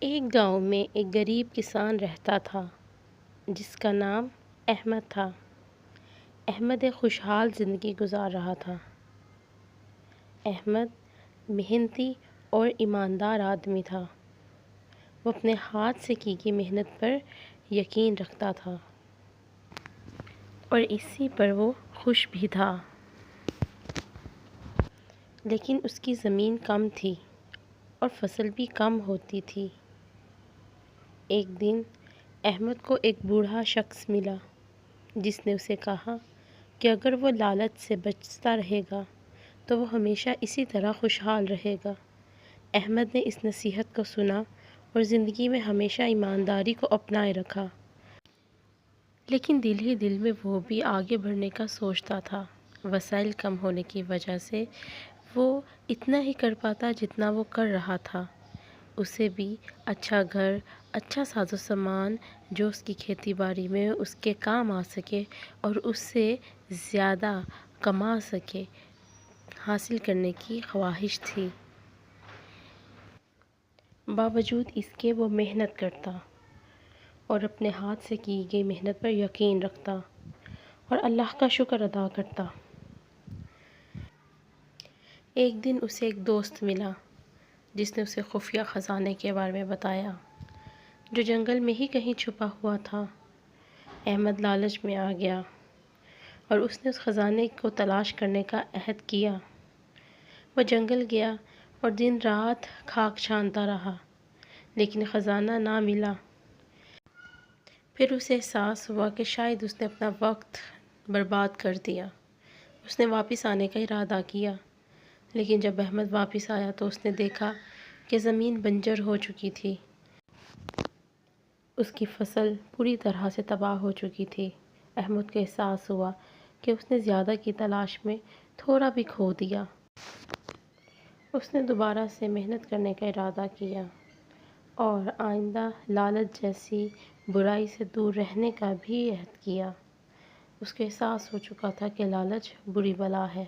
ایک گاؤں میں ایک غریب کسان رہتا تھا جس کا نام احمد تھا۔ احمد ایک خوشحال زندگی گزار رہا تھا۔ احمد محنتی اور ایماندار آدمی تھا۔ وہ اپنے ہاتھ سے کی گئی محنت پر یقین رکھتا تھا اور اسی پر وہ خوش بھی تھا۔ لیکن اس کی زمین کم تھی اور فصل بھی کم ہوتی تھی۔ ایک دن احمد کو ایک بوڑھا شخص ملا جس نے اسے کہا کہ اگر وہ لالچ سے بچتا رہے گا تو وہ ہمیشہ اسی طرح خوشحال رہے گا۔ احمد نے اس نصیحت کو سنا اور زندگی میں ہمیشہ ایمانداری کو اپنائے رکھا۔ لیکن دل ہی دل میں وہ بھی آگے بڑھنے کا سوچتا تھا۔ وسائل کم ہونے کی وجہ سے وہ اتنا ہی کر پاتا جتنا وہ کر رہا تھا۔ اسے بھی اچھا گھر، اچھا ساز و سامان جو اس کی کھیتی باڑی میں اس کے کام آ سکے اور اس سے زیادہ کما سکے حاصل کرنے کی خواہش تھی۔ باوجود اس کے وہ محنت کرتا اور اپنے ہاتھ سے کی گئی محنت پر یقین رکھتا اور اللہ کا شکر ادا کرتا۔ ایک دن اسے ایک دوست ملا جس نے اسے خفیہ خزانے کے بارے میں بتایا جو جنگل میں ہی کہیں چھپا ہوا تھا۔ احمد لالچ میں آ گیا اور اس نے اس خزانے کو تلاش کرنے کا عہد کیا۔ وہ جنگل گیا اور دن رات خاک چھانتا رہا لیکن خزانہ نہ ملا۔ پھر اسے احساس ہوا کہ شاید اس نے اپنا وقت برباد کر دیا۔ اس نے واپس آنے کا ارادہ کیا لیکن جب احمد واپس آیا تو اس نے دیکھا کہ زمین بنجر ہو چکی تھی۔ اس کی فصل پوری طرح سے تباہ ہو چکی تھی۔ احمد کو احساس ہوا کہ اس نے زیادہ کی تلاش میں تھوڑا بھی کھو دیا۔ اس نے دوبارہ سے محنت کرنے کا ارادہ کیا اور آئندہ لالچ جیسی برائی سے دور رہنے کا بھی عہد کیا۔ اس کو احساس ہو چکا تھا کہ لالچ بری بلا ہے۔